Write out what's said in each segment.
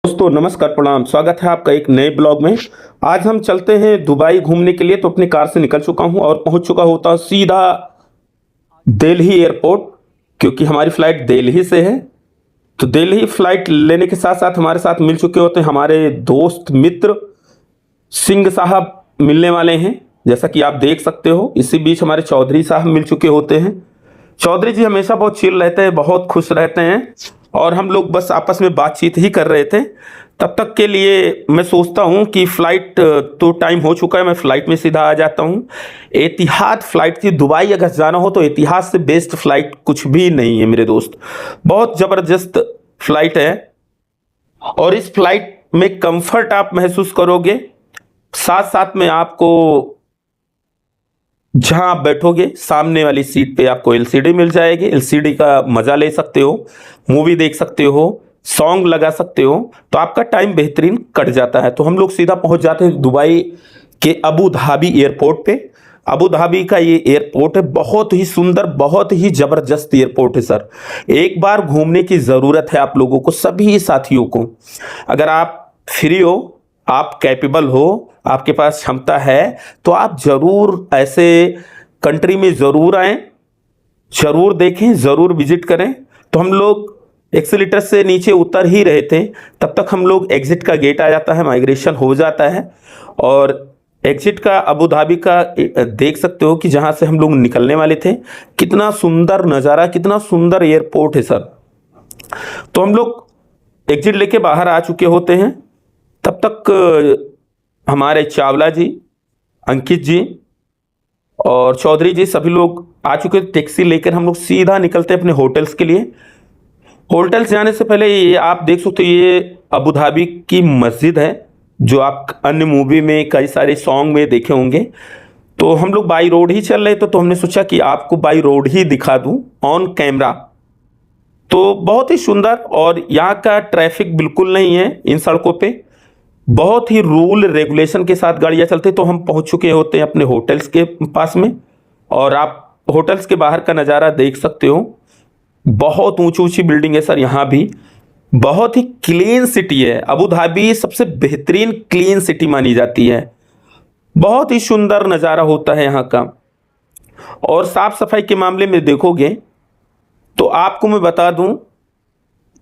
दोस्तों नमस्कार प्रणाम, स्वागत है आपका एक नए ब्लॉग में। आज हम चलते हैं दुबई घूमने के लिए। तो अपनी कार से निकल चुका हूं और पहुंच चुका होता सीधा दिल्ली एयरपोर्ट, क्योंकि हमारी फ्लाइट दिल्ली से है। तो दिल्ली फ्लाइट लेने के साथ साथ हमारे साथ मिल चुके होते हैं हमारे दोस्त मित्र सिंह साहब मिलने वाले हैं, जैसा कि आप देख सकते हो। इसी बीच हमारे चौधरी साहब मिल चुके होते हैं। चौधरी जी हमेशा बहुत चिल रहते हैं, बहुत खुश रहते हैं और हम लोग बस आपस में बातचीत ही कर रहे थे। तब तक के लिए मैं सोचता हूँ कि फ़्लाइट तो टाइम हो चुका है, मैं फ़्लाइट में सीधा आ जाता हूँ। एतिहाद फ़्लाइट थी, दुबई अगर जाना हो तो एतिहाद से बेस्ट फ़्लाइट कुछ भी नहीं है मेरे दोस्त। बहुत ज़बरदस्त फ़्लाइट है और इस फ्लाइट में कंफर्ट आप महसूस करोगे। साथ साथ में आपको जहां आप बैठोगे सामने वाली सीट पे आपको एलसीडी मिल जाएगी। एलसीडी का मजा ले सकते हो, मूवी देख सकते हो, सॉन्ग लगा सकते हो, तो आपका टाइम बेहतरीन कट जाता है। तो हम लोग सीधा पहुंच जाते हैं दुबई के अबू धाबी एयरपोर्ट पे। अबू धाबी का ये एयरपोर्ट है, बहुत ही सुंदर, बहुत ही जबरदस्त एयरपोर्ट है सर। एक बार घूमने की ज़रूरत है आप लोगों को, सभी साथियों को। अगर आप फ्री हो, आप कैपेबल हो, आपके पास क्षमता है, तो आप ज़रूर ऐसे कंट्री में ज़रूर आएँ, ज़रूर देखें, ज़रूर विजिट करें। तो हम लोग एक्सीलेटर से नीचे उतर ही रहे थे, तब तक हम लोग एग्ज़िट का गेट आ जाता है, माइग्रेशन हो जाता है। और एग्ज़िट का अबू धाबी का देख सकते हो कि जहाँ से हम लोग निकलने वाले थे। कितना सुंदर नज़ारा, कितना सुंदर एयरपोर्ट है सर। तो हम लोग एग्ज़िट लेके बाहर आ चुके होते हैं। तब तक हमारे चावला जी, अंकित जी और चौधरी जी सभी लोग आ चुके थे। टैक्सी लेकर हम लोग सीधा निकलते हैं अपने होटल्स के लिए। होटल्स जाने से पहले ये आप देख सकते हो, ये अबू धाबी की मस्जिद है जो आप अन्य मूवी में, कई सारे सॉन्ग में देखे होंगे। तो हम लोग बाई रोड ही चल रहे थे, तो हमने सोचा कि आपको बाई रोड ही दिखा दूं ऑन कैमरा। तो बहुत ही सुंदर, और यहाँ का ट्रैफिक बिल्कुल नहीं है इन सड़कों पे। बहुत ही रूल रेगुलेशन के साथ गाड़ियाँ चलती। तो हम पहुँच चुके होते हैं अपने होटल्स के पास में, और आप होटल्स के बाहर का नज़ारा देख सकते हो। बहुत ऊंची ऊंची बिल्डिंग है सर यहाँ भी। बहुत ही क्लीन सिटी है। अबू धाबी सबसे बेहतरीन क्लीन सिटी मानी जाती है। बहुत ही सुंदर नज़ारा होता है यहाँ का। और साफ़ सफाई के मामले में देखोगे तो आपको मैं बता दूं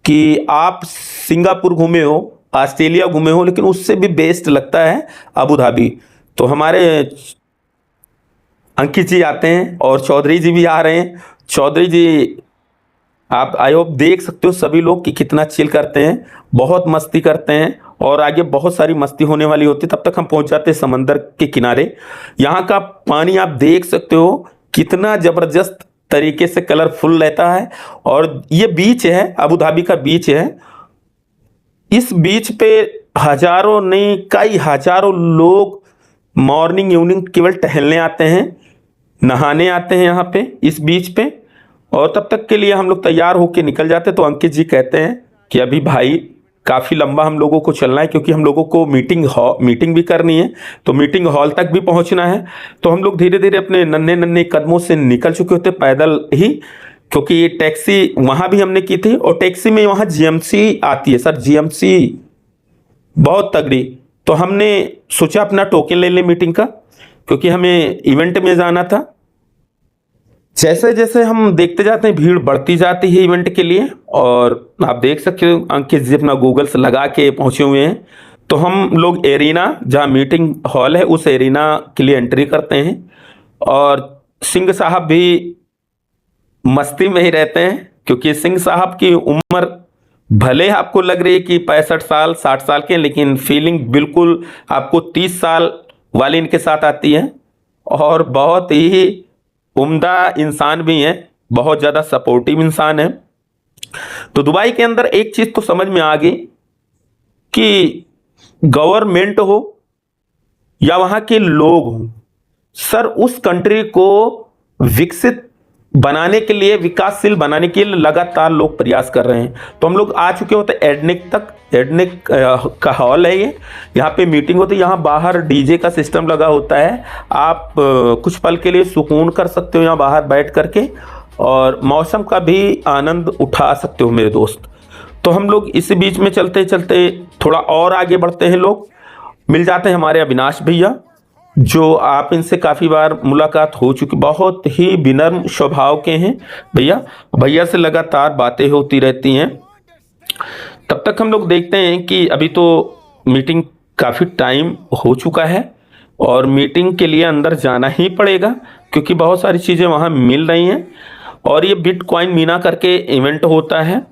कि आप सिंगापुर घूमे हो, ऑस्ट्रेलिया घूमे हो, लेकिन उससे भी बेस्ट लगता है अबू धाबी। तो हमारे अंकित जी आते हैं और चौधरी जी भी आ रहे हैं। चौधरी जी आप आई होप देख सकते हो सभी लोग कि कितना चिल करते हैं, बहुत मस्ती करते हैं और आगे बहुत सारी मस्ती होने वाली होती है। तब तक हम पहुंच जाते हैं समंदर के किनारे। यहाँ का पानी आप देख सकते हो कितना ज़बरदस्त तरीके से कलरफुल रहता है। और ये बीच है, अबू धाबी का बीच है। इस बीच पे हजारों नहीं, कई हजारों लोग मॉर्निंग इवनिंग केवल टहलने आते हैं, नहाने आते हैं यहाँ पे इस बीच पे। और तब तक के लिए हम लोग तैयार होके निकल जाते हैं। तो अंकित जी कहते हैं कि अभी भाई काफ़ी लंबा हम लोगों को चलना है, क्योंकि हम लोगों को मीटिंग भी करनी है, तो मीटिंग हॉल तक भी पहुँचना है। तो हम लोग धीरे धीरे अपने नन्हे नन्हे कदमों से निकल चुके होते पैदल ही, क्योंकि ये टैक्सी वहाँ भी हमने की थी। और टैक्सी में वहाँ जीएमसी आती है सर, जीएमसी बहुत तगड़ी। तो हमने सोचा अपना टोकन ले लें मीटिंग का, क्योंकि हमें इवेंट में जाना था। जैसे जैसे हम देखते जाते हैं भीड़ बढ़ती जाती है इवेंट के लिए। और आप देख सकते हो अंकित जी अपना गूगल से लगा के पहुँचे हुए हैं। तो हम लोग एरिना, जहाँ मीटिंग हॉल है, उस एरिना के लिए एंट्री करते हैं। और सिंह साहब भी मस्ती में ही रहते हैं, क्योंकि सिंह साहब की उम्र भले आपको लग रही है कि 65 साल 60 साल के, लेकिन फीलिंग बिल्कुल आपको 30 साल वाले इनके साथ आती है। और बहुत ही उम्दा इंसान भी हैं, बहुत ज़्यादा सपोर्टिव इंसान है। तो दुबई के अंदर एक चीज़ तो समझ में आ गई कि गवर्नमेंट हो या वहाँ के लोग हों, सर उस कंट्री को विकसित बनाने के लिए, विकासशील बनाने के लिए लगातार लोग प्रयास कर रहे हैं। तो हम लोग आ चुके होते एडनिक तक। एडनिक का हॉल है ये, यहाँ पे मीटिंग होती है। यहाँ बाहर डीजे का सिस्टम लगा होता है, आप कुछ पल के लिए सुकून कर सकते हो यहाँ बाहर बैठ करके, और मौसम का भी आनंद उठा सकते हो मेरे दोस्त। तो हम लोग इसी बीच में चलते चलते थोड़ा और आगे बढ़ते हैं, लोग मिल जाते हैं हमारे अविनाश भैया, जो आप इनसे काफ़ी बार मुलाकात हो चुकी, बहुत ही विनम्र स्वभाव के हैं भैया। भैया से लगातार बातें होती रहती हैं। तब तक हम लोग देखते हैं कि अभी तो मीटिंग काफ़ी टाइम हो चुका है और मीटिंग के लिए अंदर जाना ही पड़ेगा, क्योंकि बहुत सारी चीज़ें वहाँ मिल रही हैं। और ये बिटकॉइन मीना करके इवेंट होता है।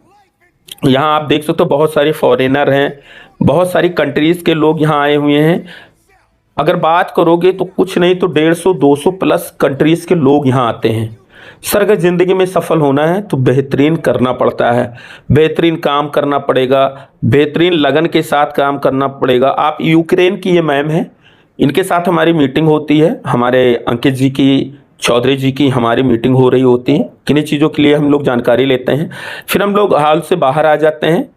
यहाँ आप देख सकते हो बहुत सारे फॉरेनर हैं, बहुत सारी कंट्रीज़ के लोग यहाँ आए हुए हैं। अगर बात करोगे तो कुछ नहीं तो 150-200 प्लस कंट्रीज़ के लोग यहाँ आते हैं। सर अगर ज़िंदगी में सफल होना है तो बेहतरीन करना पड़ता है, बेहतरीन काम करना पड़ेगा, बेहतरीन लगन के साथ काम करना पड़ेगा। आप यूक्रेन की ये मैम है, इनके साथ हमारी मीटिंग होती है, हमारे अंकित जी की, चौधरी जी की हमारी मीटिंग हो रही होती है। किन्हीं चीज़ों के लिए हम लोग जानकारी लेते हैं, फिर हम लोग हॉल से बाहर आ जाते हैं।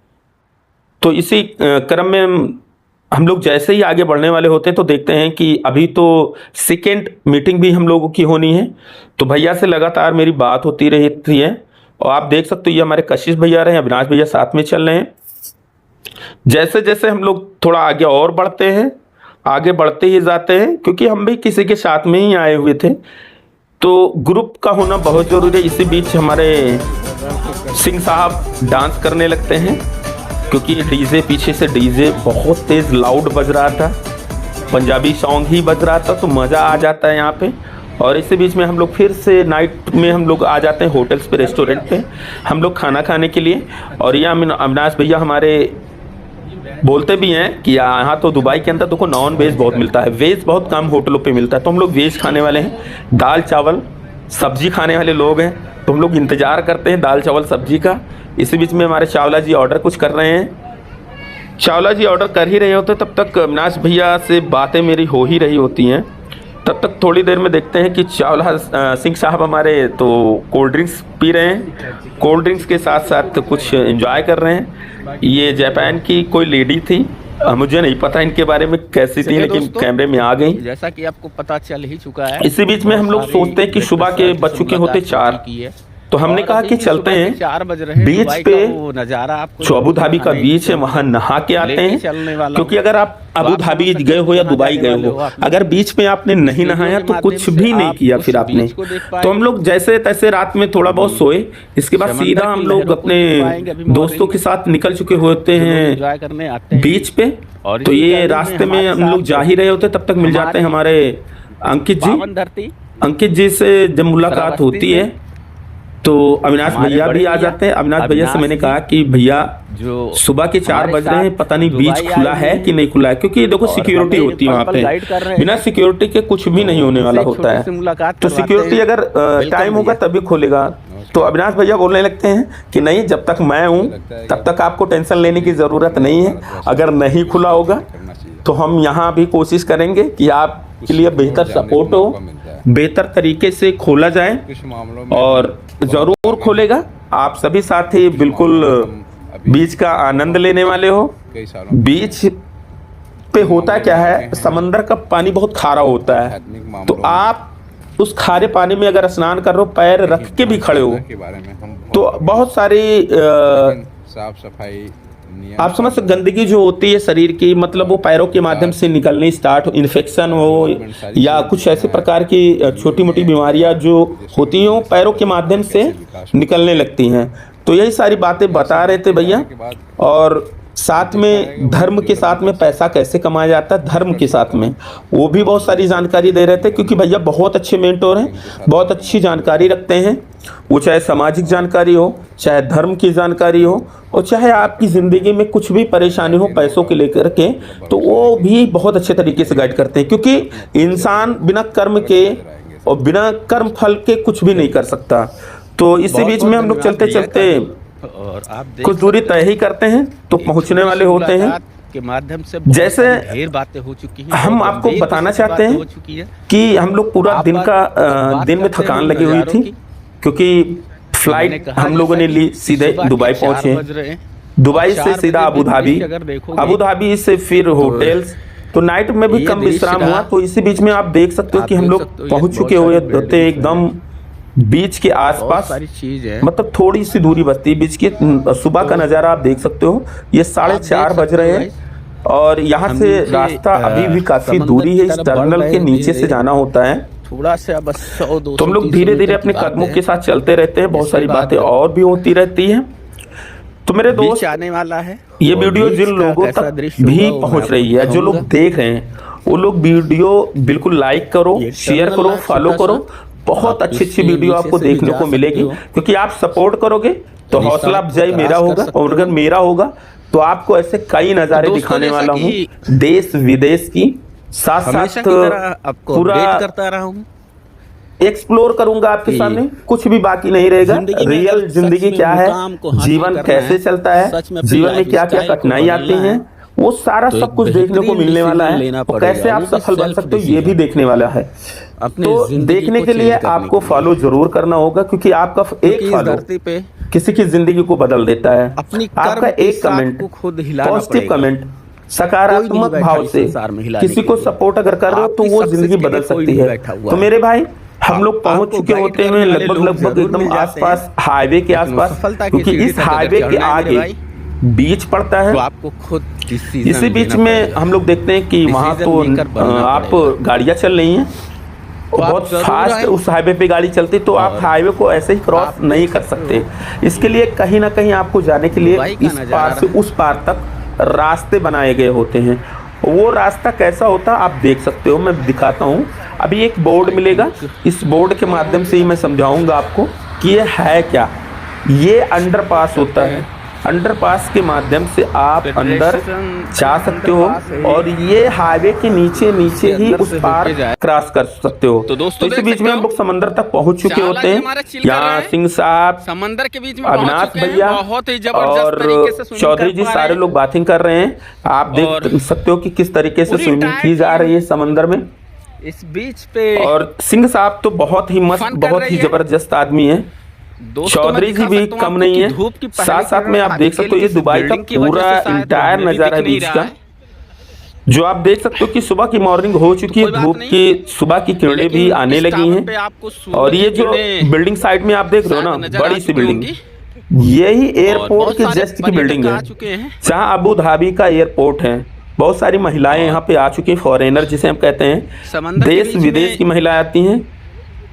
तो इसी क्रम में हम लोग जैसे ही आगे बढ़ने वाले होते हैं तो देखते हैं कि अभी तो सेकेंड मीटिंग भी हम लोगों की होनी है। तो भैया से लगातार मेरी बात होती रहती है और आप देख सकते हो ये हमारे कशिश भैया रहे हैं, अविनाश भैया साथ में चल रहे हैं। जैसे जैसे हम लोग थोड़ा आगे और बढ़ते हैं, आगे बढ़ते ही जाते हैं, क्योंकि हम भी किसी के साथ में ही आए हुए थे, तो ग्रुप का होना बहुत ज़रूरी है। इसी बीच हमारे सिंह साहब डांस करने लगते हैं, क्योंकि डीजे पीछे से डीजे बहुत तेज़ लाउड बज रहा था, पंजाबी सॉन्ग ही बज रहा था, तो मज़ा आ जाता है यहाँ पे। और इसी बीच में हम लोग फिर से नाइट में हम लोग आ जाते हैं होटल्स पे, रेस्टोरेंट पे हम लोग खाना खाने के लिए। और ये अविनाश भैया हमारे बोलते भी हैं कि यहाँ तो दुबई के अंदर देखो नॉन वेज बहुत मिलता है, वेज बहुत कम होटलों पे मिलता है, तो हम लोग वेज खाने वाले हैं, दाल चावल सब्जी खाने वाले लोग हैं, तो हम लोग इंतज़ार करते हैं दाल चावल सब्जी का। इसी बीच में हमारे चावला जी ऑर्डर कुछ कर रहे हैं, चावला जी ऑर्डर कर ही रहे होते, तब तक अविनाश भैया से बातें मेरी हो ही रही होती हैं। तब तक थोड़ी देर में देखते हैं कि चावला सिंह साहब हमारे तो कोल्ड ड्रिंक्स पी रहे हैं, कोल्ड ड्रिंक्स के साथ साथ कुछ एंजॉय कर रहे हैं। ये जापान की कोई लेडी थी, मुझे नहीं पता इनके बारे में कैसी थी, लेकिन कैमरे में आ गई, जैसा कि आपको पता चल ही चुका है। इसी बीच में हम लोग सोचते हैं कि सुबह के बज चुके होते 4, तो हमने कहा कि चलते हैं 4 बज रहे हैं, बीच पे नज़ारा आपको जो अबू धाबी का बीच है वहाँ नहा के आते हैं। क्योंकि अगर आप अबू धाबी गए हो या दुबई गए हो, अगर बीच में आपने नहीं नहाया तो कुछ भी नहीं किया फिर आपने। तो हम लोग जैसे तैसे रात में थोड़ा बहुत सोए, इसके बाद सीधा हम लोग अपने दोस्तों के साथ निकल चुके होते हैं बीच पे। तो ये रास्ते में हम लोग जा ही रहे होते, तब तक मिल जाते हैं हमारे अंकित जी। अंकित जी से जब मुलाकात होती है तो अविनाश भैया भी आ जाते हैं। अविनाश भैया से मैंने कहा कि भैया जो सुबह के 4 बज रहे हैं, पता नहीं बीच खुला है कि नहीं खुला है, क्योंकि देखो सिक्योरिटी होती है वहाँ पे, बिना सिक्योरिटी के कुछ भी नहीं होने वाला होता है। तो सिक्योरिटी अगर टाइम होगा तभी खोलेगा। तो अविनाश भैया बोलने लगते हैं कि नहीं, जब तक मैं हूँ तब तक आपको टेंशन लेने की ज़रूरत नहीं है, अगर नहीं खुला होगा तो हम यहाँ भी कोशिश करेंगे कि आपके लिए बेहतर सपोर्ट हो, बेहतर तरीके से खोला जाए, और ज़रूर खोलेगा। आप सभी साथी बिल्कुल बीच का आनंद लेने वाले हो। बीच पे होता क्या है, समंदर का पानी बहुत खारा होता है, तो आप उस खारे पानी में अगर स्नान कर रहे हो, पैर रख के भी खड़े हो, तो बहुत सारी साफ सफाई आप समझ सकते, गंदगी जो होती है शरीर की, मतलब वो पैरों के माध्यम से निकलनी स्टार्ट हो, इन्फेक्शन हो या कुछ ऐसे प्रकार की छोटी मोटी बीमारियां जो होती हैं पैरों के माध्यम से निकलने लगती हैं। तो यही सारी बातें बता रहे थे भैया, और साथ में धर्म के साथ में पैसा कैसे कमाया जाता है, धर्म के साथ में वो भी बहुत सारी जानकारी दे रहे थे, क्योंकि भैया बहुत अच्छे मेंटोर हैं, बहुत अच्छी जानकारी रखते हैं। वो चाहे सामाजिक जानकारी हो, चाहे धर्म की जानकारी हो, और चाहे आपकी ज़िंदगी में कुछ भी परेशानी हो पैसों के लेकर के, तो वो भी बहुत अच्छे तरीके से गाइड करते हैं। क्योंकि इंसान बिना कर्म के और बिना कर्म फल के कुछ भी नहीं कर सकता। तो इसी बीच में हम लोग चलते चलते और आप कुछ दूरी तय ही करते हैं तो पहुंचने वाले होते हैं। के माध्यम से जैसे ढेर बातें हो चुकी हैं, हम आपको बताना चाहते हैं कि हम लोग पूरा दिन में थकान लगी हुई थी, क्योंकि फ्लाइट हम लोगों ने ली, सीधे दुबई पहुंचे, दुबई से सीधा अबू धाबी, अबू धाबी से फिर होटल्स, तो नाइट में भी कम विश्राम हुआ। तो इसी बीच में आप देख सकते हो कि हम लोग पहुंच चुके हुए थे एकदम बीच के बहुत आसपास सारी चीज है। मतलब थोड़ी सी दूरी बचती है बीच की। सुबह का नज़ारा आप देख सकते हो, ये 4:30 बज रहे हैं और यहाँ हम से नीचे, रास्ता अभी भी काफी समंदर दूरी है। की इस तरफ बढ़ टर्मिनल रहे के हैं नीचे से धीरे-धीरे। जाना होता है। थोड़ा सा बस 100-200 तो हम लोग धीरे धीरे अपने कदमों के साथ चलते रहते हैं, बहुत सारी बातें और भी होती रहती हैं। तो मेरे बीच दोस्त, आने वाला है ये और वीडियो बीच जिन का लोगों कैसा तक दृश्य भी होगा वो मैं पहुंच रही है, आपको जो लोग दिखाऊंगा। देख रहे हैं, वो लोग वीडियो बिल्कुल लाइक करो, ये शेयर टर्मिनल करो, है फॉलो छोटा करो। सा। बहुत आप अच्छी इसके वीडियो नीचे आपको से भी देखने जा को मिलेगी, सकते हो। क्योंकि आप सपोर्ट करोगे तो रिसॉर्ट हौसला को अफजाई मेरा क्रॉस कर होगा, सकते और अगर हो। मेरा होगा तो आपको ऐसे कई नज़ारे दोस्तों, दिखाने जैसा वाला हूँ, कि देश विदेश की, साथ हमेशा साथ की तरह आपको पूरा अपडेट करता रहा हूँ। एक्सप्लोर करूंगा आपके कि सामने, कुछ भी बाकी नहीं रहेगा। जिंदगी में रियल अगर सच जिंदगी में क्या है, मुकाम को हासिल जीवन करना कैसे है, चलता है, सच में अपनी जीवन में लाइफ क्या क्या स्टाइल को कठिनाई आती बदलना हैं, है, वो सारा तो सब एक कुछ देखने को बेहतरीन मिलने वाला डिसीजन है। लेना और कैसे पड़ेगा, आप वो भी सफल बन सेल्फ सकते हो ये भी डिसीजन। देखने वाला है। अपनी तो जिंदगी देखने को के लिए चेंज करने आपको के लिए। फॉलो जरूर करना होगा, क्योंकि आपका एक क्योंकि इस फॉलो धरती पे किसी की जिंदगी को बदल देता है। अपनी आपका कर्म के एक साथ कमेंट, को खुद हिलाना पॉजिटिव पड़ेगा। कमेंट, कोई सकारात्मक नहीं बैठा भाव इस से संसार में हिलाने किसी के को लिए। सपोर्ट अगर कर रहे हो तो आपकी वो सक्सेस जिंदगी के लिए बदल कोई सकती नहीं है। बैठा हुआ तो है। मेरे भाई, हम लोग पहुंच आपको चुके गाइड होते हैं करने वाले लगभग लोग लगभग जरूर मिल एकदम जाते हैं, आसपास, हाईवे के लेकिन वो आसपास, सफलता की क्योंकि सीढ़ी इस तक अगर हाईवे के चढ़ना है मेरे आगे भाई, बीच पड़ता है। तो आपको खुद डिसीजन इसी बीच लेना में पड़ेगा। हम लोग देखते हैं कि वहाँ डिसीजन तो लेकर बढ़ना आप पड़ेगा। गाड़ियाँ चल रही हैं, तो आप बहुत जरूर फास्ट आएं। उस हाईवे पे गाड़ी चलती, तो आप और हाईवे को ऐसे ही क्रॉस आप नहीं देख कर सकते सकते। इसके लिए कहीं ना कहीं आपको जाने के लिए दुबई का इस नजारा पार से उस पार तक रास्ते बनाए गए होते हैं। वो रास्ता कैसा होता है आप देख सकते हो, मैं दिखाता हूँ। अभी एक बोर्ड मिलेगा, इस बोर्ड के माध्यम से ही मैं समझाऊंगा आपको कि ये है क्या। ये अंडरपास होता है, अंडरपास के माध्यम से आप अंदर जा सकते हो, और ये हाईवे के नीचे नीचे ही उस पार क्रॉस कर सकते हो। तो दोस्तों इसी देख बीच सकते में हो, हम लोग समंदर तक पहुंच चुके चावला होते जी हैं। हमारा चिल कर रहे यहाँ हैं। सिंह साहब, समंदर के बीच में अविनाश पहुंच चुके हैं, भैया बहुत ही जबरदस्त और तरीके से स्विमिंग चौधरी कर जी, पा रहे सारे हैं। लोग बाथिंग कर रहे हैं। आप और देख सकते हो कि किस तरीके से पूरी स्विमिंग टाइट की जा रही है समंदर में। इस बीच पे और सिंह साहब तो बहुत ही मस्त, फन कर बहुत रही ही है। जबरदस्त आदमी है। दोस्तों, मैं चौधरी जी दिखा भी सकता हूं कम आपको नहीं कि है। धूप की पहली साथ साथ में आप किरण देख सकते हो ये इस दुबई का बिल्डिंग की वजह पूरा से शायद इंटायर हमें भी नज़ारा है दिख नहीं बीच रहा का, है। जो आप देख सकते हो कि सुबह की मॉर्निंग हो चुकी है, कोई बात धूप नहीं। की सुबह की किरणें लेकिन भी आने इस लगी टावर पे हैं। आपको सूरज और ये की जो किरणें बिल्डिंग साइड में आप देख रहे हो शायद ना, नजर आ बड़ी सी चुकी बिल्डिंग, होंगी। यही और एयरपोर्ट बहुत के सारे जस्ट की पर्यटक बिल्डिंग आ है, चुके हैं। जहाँ अबू धाबी का एयरपोर्ट है। बहुत सारी महिलाएं यहाँ पे आ चुकी हैं, फॉरेनर जिसे हम कहते हैं, समंदर के देश बीच विदेश में की महिलाएं आती हैं।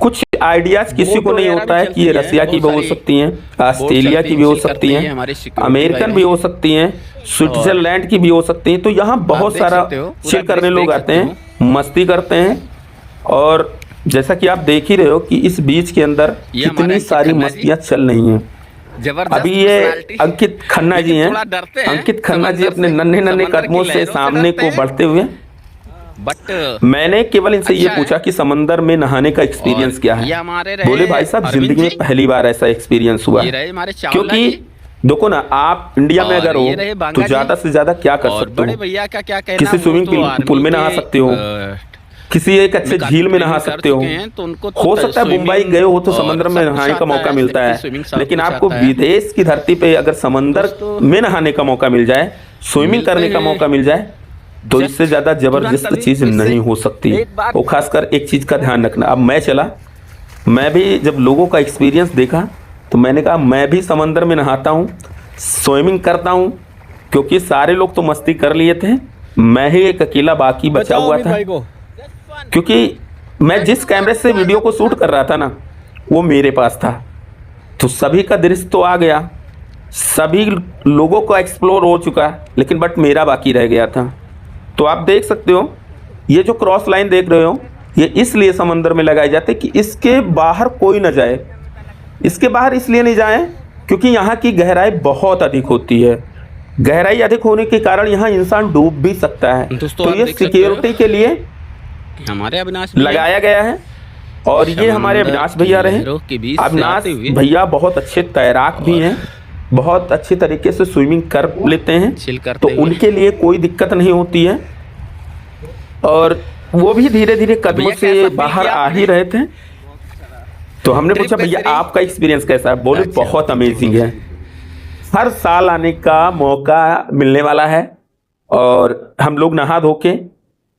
कुछ आइडियाज किसी को बोट नहीं वगैरह होता भी है कि ये चलती है, रसिया की भी बहुत हो सारी सकती हैं, ऑस्ट्रेलिया की भी हो सकती हैं, अमेरिकन भी हो सकती हैं, स्विट्जरलैंड की भी हो सकती हैं। तो यहाँ बहुत देख सारा सकते हो, पूरा चिल करने दृश्य लोग देख आते सकते हैं, मस्ती करते हैं। और जैसा कि आप देख ही रहे हो कि इस बीच के अंदर ये हमारे कितनी अंकित सारी खन्ना जी। मस्तियाँ चल रही हैं। जबरदस्त अभी ये personality। अंकित खन्ना जी लेकिन हैं। थोड़ा डरते हैं अंकित खन्ना जी समंदर अपने से, नन्हे नन्हे समंदर की कदमों से लहरों से सामने डरते को हैं। बढ़ते हुए, बट मैंने केवल इनसे ये अच्छा पूछा है। कि समंदर में नहाने का एक्सपीरियंस क्या ये है। हमारे रहे बोले भाई साहब अरविंद जिंदगी में जी। पहली बार ऐसा एक्सपीरियंस हुआ ये है। रहे हमारे चावला क्योंकि जी। देखो ना, आप इंडिया में और अगर हो ये रहे बांगा तो जी। ज्यादा से ज्यादा क्या कर और सकते बड़े हो, भैया का क्या कहना, किसी वो स्विमिंग तो आर्मी पूल में नहा के, सकते हो, किसी एक अच्छे में काफी झील में नहा ट्रेनिंग कर सकते हो। चुके हैं, तो उनको तो हो सकता है स्विमिंग मुंबई गए हो तो और समंदर में सब कुछ नहाने का आता मौका है, मिलता लेकिन है, स्विमिंग सब लेकिन कुछ आपको आता है। विदेश की धरती पे अगर समंदर दोस्तों, में नहाने का मौका मिल जाए, स्विमिंग मिलते करने का हैं। मौका मिल जाए, तो इससे ज्यादा जबरदस्त तुरंत चीज अभी नहीं इससे हो सकती। एक बात- वो खासकर एक चीज का ध्यान रखना, अब मैं चला, मैं भी जब लोगों का एक्सपीरियंस देखा तो मैंने कहा मैं भी समंदर में नहाता हूँ, स्विमिंग करता हूँ, क्योंकि सारे लोग तो मस्ती कर लिए थे, मैं ही एक अकेला बाकी बचा हुआ था। क्योंकि मैं जिस कैमरे से वीडियो को शूट कर रहा था ना, वो मेरे पास था, तो सभी का दृश्य तो आ गया, सभी लोगों को एक्सप्लोर हो चुका, लेकिन बट मेरा बाकी रह गया था। तो आप देख सकते हो ये जो क्रॉस लाइन देख रहे हो, ये इसलिए समंदर में लगाए जाते कि इसके बाहर कोई ना जाए। इसके बाहर इसलिए नहीं जाए क्योंकि यहाँ की गहराई बहुत अधिक होती है। गहराई अधिक होने के कारण यहाँ इंसान डूब भी सकता है। दोस्तों, तो आप ये देख सकते हो सिक्योरिटी के लिए हमारे अविनाश भैया लगाया गया है। और ये हमारे समंदर अविनाश भैया की रहे। लहरों के बीच से अविनाश आते हुए भैया बहुत अच्छे तैराक भी हैं, बहुत अच्छे तरीके से स्विमिंग कर लेते हैं, चिल करते तो हुए। उनके लिए कोई दिक्कत नहीं होती है। और वो भी धीरे धीरे कदमों भैया, से कैसा फील बाहर किया आ आपने? ही रहे थे। तो हमने ट्रिप पूछा कैसी भैया रही? आपका एक्सपीरियंस कैसा है? बोले अच्छा। बहुत अमेजिंग है, हर साल आने का मौका मिलने वाला है। और हम लोग नहा धो के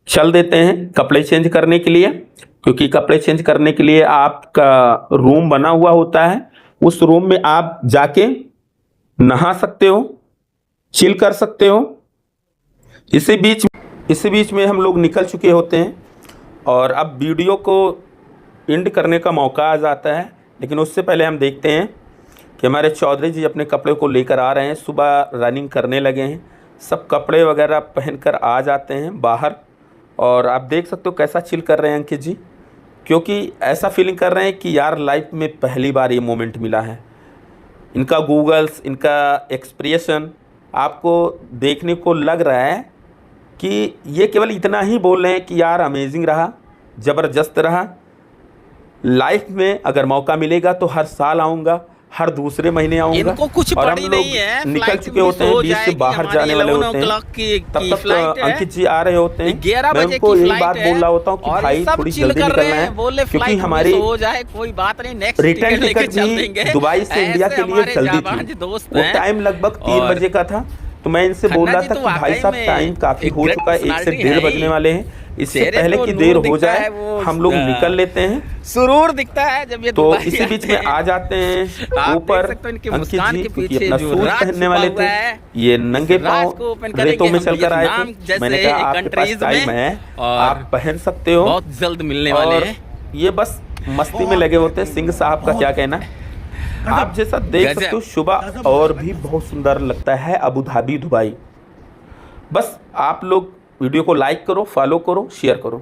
चल देते हैं कपड़े चेंज करने के लिए, क्योंकि कपड़े चेंज करने के लिए आपका रूम बना हुआ होता है। उस रूम में आप जाके नहा सकते हो, चिल कर सकते हो। इसी बीच में हम लोग निकल चुके होते हैं और अब वीडियो को एंड करने का मौका आ जाता है। लेकिन उससे पहले हम देखते हैं कि हमारे चौधरी जी अपने कपड़े को लेकर आ रहे हैं। सुबह रनिंग करने लगे हैं, सब कपड़े वगैरह पहनकर आ जाते हैं बाहर। और आप देख सकते हो कैसा चिल कर रहे हैं अंकित जी, क्योंकि ऐसा फीलिंग कर रहे हैं कि यार लाइफ में पहली बार ये मोमेंट मिला है। इनका गूगल्स, इनका एक्सप्रेशन आपको देखने को लग रहा है कि ये केवल इतना ही बोल रहे हैं कि यार अमेजिंग रहा, ज़बरदस्त रहा। लाइफ में अगर मौका मिलेगा तो हर साल आऊँगा, हर दूसरे महीने आऊँगा। इनको कुछ और हम पड़ी लोग नहीं है, निकल फ्लाइट चुके होते हैं, मिस हो बीच से जाएगी, बाहर हमारी जाने वाले 11 होते हैं। o'clock की तब तक फ्लाइट है। अंकित जी आ रहे होते हैं। 11 मैं बजे उनको की यही फ्लाइट बात है बोल रहा होता हूँ कि और भाई सब थोड़ी चिल जल्दी कर रहे निकलना हैं। है, बोले क्योंकि फ्लाइट हमारी मिस हो जाए कोई बात नहीं, नेक्स्ट रिटर्न टिकट लेके टिकट चल भी देंगे। दुबई से इंडिया ऐसे के लिए हमारे जल्दी जाबाज थी। दोस्त वो हैं। टाइम लगभग 3 और बजे का था। तो मैं इनसे बोल खन्ना रहा जी था तो कि भाई वाकई साहब में टाइम काफ़ी एक हो ग्रेट चुका है, 1 से पर्सनालिटी 1.5 है बजने ही। वाले हैं। इससे चेहरे पहले पे कि नूर देर हो दिखता जाए है, वो हम लोग निकल लेते हैं। सुरूर दिखता है जब ये तो दुबई इसी बीच में आते आ हैं। जाते हैं आप ऊपर देख सकते हो इनके अंकित मुस्कान जी, के क्योंकि पीछे अपना जो शूज राज पहनने छुपा वाले हुआ थे। है, ये नंगे इस राज पाँव को ओपन रेतों करेंगे में हम चल कर आए वियतनाम थे। जैसे मैंने कहा आपके पास कंट्रीज टाइम में है, और आप पहन सकते हो। बहुत जल्द मिलने वाले और हैं। ये बस मस्ती में लगे होते हैं। सिंह साहब का क्या कहना, आप जैसा देख गजब। सकते हो सुबह और भी बहुत सुंदर लगता है अबू धाबी दुबई। बस आप लोग वीडियो को लाइक करो, फॉलो करो, शेयर करो।